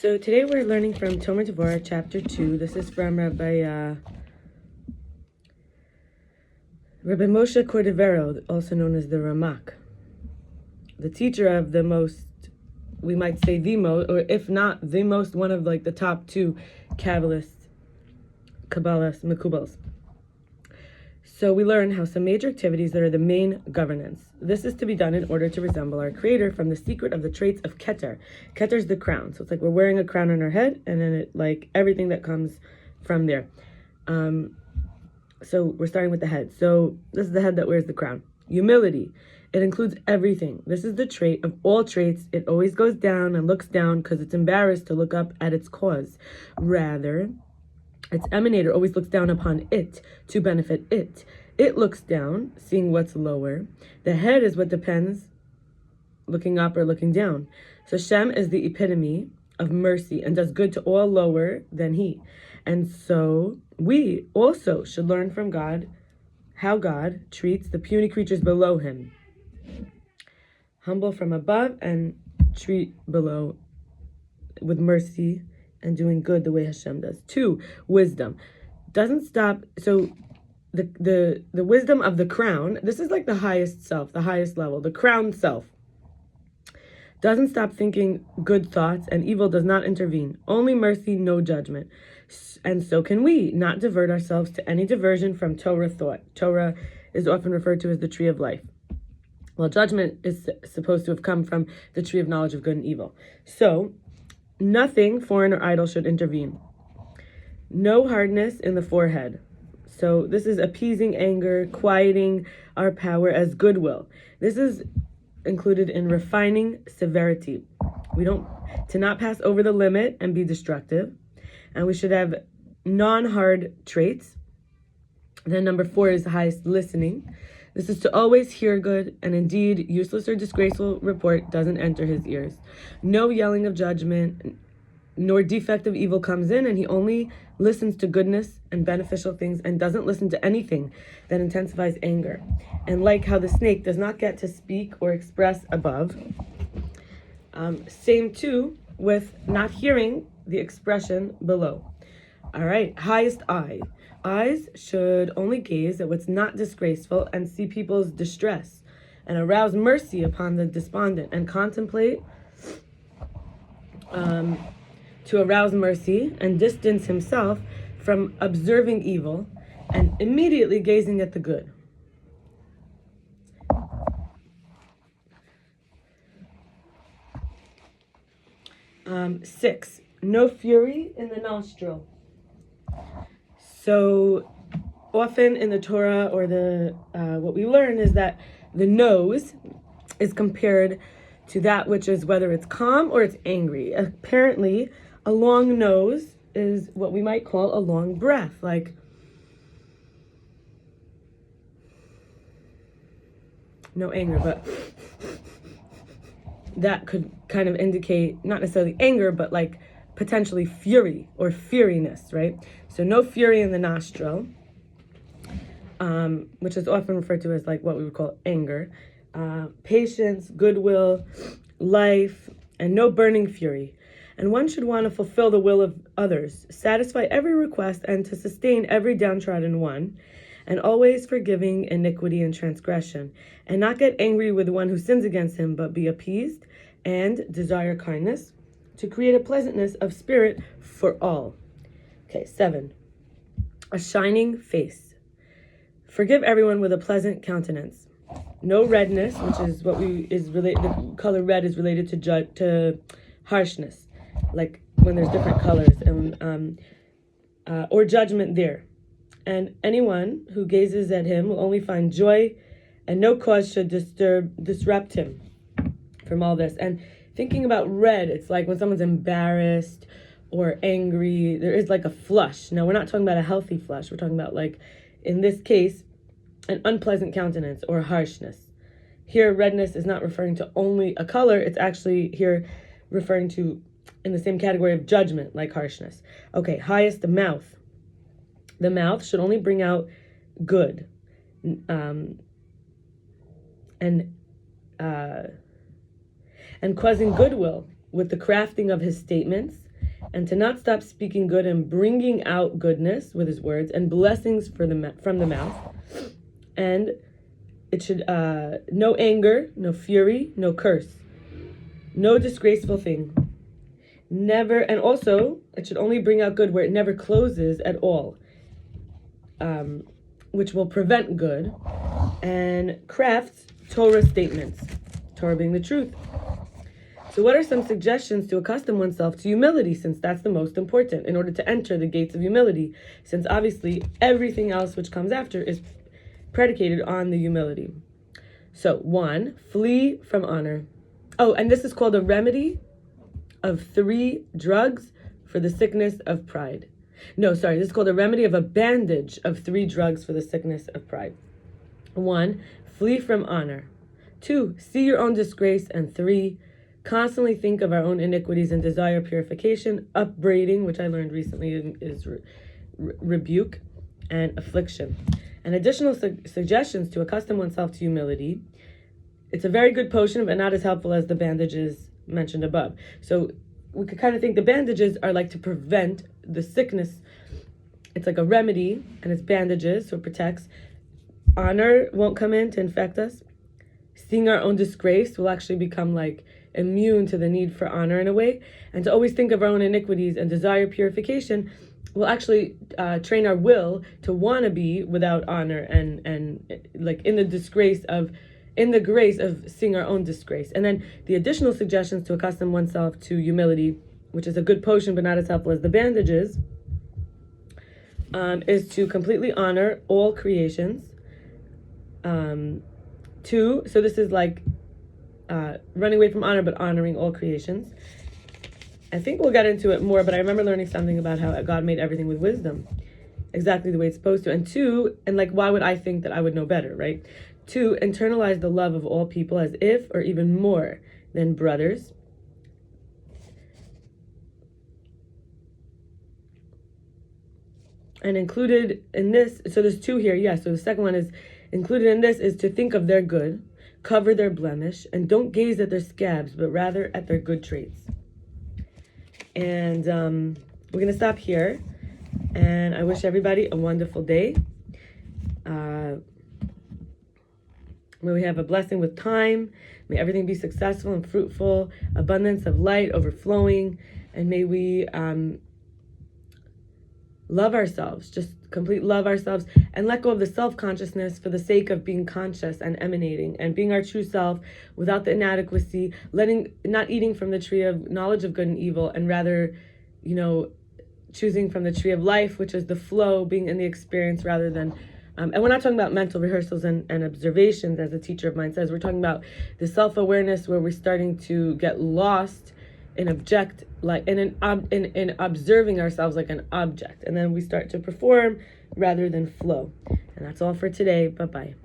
So today we're learning from Tomer Devorah, chapter 2. This is from Rabbi Moshe Cordovero, also known as the Ramak, the teacher of the most, we might say the most, or if not the most, one of like the top two Kabbalists, Mekubals. So we learn how some major activities that are the main governance. This is to be done in order to resemble our Creator from the secret of the traits of Keter. Keter is the crown. So it's like we're wearing a crown on our head, and then it like everything that comes from there. So we're starting with the head. So this is the head that wears the crown. Humility. It includes everything. This is the trait of all traits. It always goes down and looks down because it's embarrassed to look up at its cause. Rather, its emanator always looks down upon it to benefit it. It looks down, seeing what's lower. The head is what depends, looking up or looking down. So Shem is the epitome of mercy and does good to all lower than he. And so we also should learn from God how God treats the puny creatures below him. Humble from above and treat below with mercy and doing good the way Hashem does. 2, wisdom. Doesn't stop. So the wisdom of the crown, this is like the highest self, the highest level, the crowned self. Doesn't stop thinking good thoughts, and evil does not intervene. Only mercy, no judgment. And so can we not divert ourselves to any diversion from Torah thought. Torah is often referred to as the tree of life. Well, judgment is supposed to have come from the tree of knowledge of good and evil. So nothing foreign or idle should intervene. No hardness in the forehead. So this is appeasing anger, quieting our power as goodwill. This is included in refining severity. To not pass over the limit and be destructive. And we should have non-hard traits. Then number 4 is the highest, listening. This is to always hear good, and indeed, useless or disgraceful report doesn't enter his ears. No yelling of judgment, nor defect of evil comes in, and he only listens to goodness and beneficial things and doesn't listen to anything that intensifies anger. And like how the snake does not get to speak or express above, same too with not hearing the expression below. All right, highest eye. Eyes should only gaze at what's not disgraceful and see people's distress and arouse mercy upon the despondent and contemplate to arouse mercy and distance himself from observing evil and immediately gazing at the good. Six, no fury in the nostril. So often in the Torah or the what we learn is that the nose is compared to that which is whether it's calm or it's angry. Apparently, a long nose is what we might call a long breath, like no anger, but that could kind of indicate not necessarily anger, but like potentially fury or feariness, right? So no fury in the nostril, which is often referred to as like what we would call anger, patience, goodwill, life, and no burning fury. And one should want to fulfill the will of others, satisfy every request, and to sustain every downtrodden one, and always forgiving iniquity and transgression, and not get angry with one who sins against him, but be appeased and desire kindness, to create a pleasantness of spirit for all. Okay, 7, a shining face. Forgive everyone with a pleasant countenance. No redness, which is the color red is related to harshness, like when there's different colors, and or judgment there. And anyone who gazes at him will only find joy, and no cause should disrupt him from all this. And thinking about red, it's like when someone's embarrassed or angry, there is like a flush. Now, we're not talking about a healthy flush. We're talking about, like, in this case, an unpleasant countenance or harshness. Here, redness is not referring to only a color. It's actually here referring to, in the same category of judgment, like harshness. Okay, highest, the mouth. The mouth should only bring out good. And causing goodwill with the crafting of his statements and to not stop speaking good and bringing out goodness with his words and blessings from the mouth. And it should, no anger, no fury, no curse, no disgraceful thing. Never, and also, it should only bring out good where it never closes at all, which will prevent good, and crafts Torah statements, Torah being the truth. So what are some suggestions to accustom oneself to humility, since that's the most important, in order to enter the gates of humility, since obviously everything else which comes after is predicated on the humility. So 1, flee from honor. Oh, and this is called a remedy of 3 drugs for the sickness of pride. No, sorry, this is called a remedy of a bandage of 3 drugs for the sickness of pride. 1, flee from honor. 2, see your own disgrace. And 3, constantly think of our own iniquities and desire purification. Upbraiding, which I learned recently is rebuke and affliction. And additional suggestions to accustom oneself to humility. It's a very good potion, but not as helpful as the bandages mentioned above. So we could kind of think the bandages are like to prevent the sickness. It's like a remedy, and it's bandages, so it protects. Honor won't come in to infect us. Seeing our own disgrace will actually become like immune to the need for honor in a way. And to always think of our own iniquities and desire purification will actually train our will to want to be without honor and like in the grace of seeing our own disgrace. And then the additional suggestions to accustom oneself to humility, which is a good potion but not as helpful as the bandages, is to completely honor all creations. 2, so this is like running away from honor but honoring all creations. I think we'll get into it more, but I remember learning something about how God made everything with wisdom, exactly the way it's supposed to. And 2, and like, why would I think that I would know better, right? 2, internalize the love of all people as if or even more than brothers. And included in this, so there's 2 here, so the second one is included in this is to think of their good, cover their blemish, and don't gaze at their scabs, but rather at their good traits. And we're going to stop here, and I wish everybody a wonderful day. May we have a blessing with time. May everything be successful and fruitful, abundance of light overflowing, and may we love ourselves, just complete love ourselves, and let go of the self-consciousness for the sake of being conscious and emanating and being our true self without the inadequacy, not eating from the tree of knowledge of good and evil, and rather, choosing from the tree of life, which is the flow, being in the experience rather than, and we're not talking about mental rehearsals and observations, as a teacher of mine says. We're talking about the self-awareness where we're starting to get lost in in observing ourselves like an object, and then we start to perform rather than flow. And that's all for today. Bye-bye.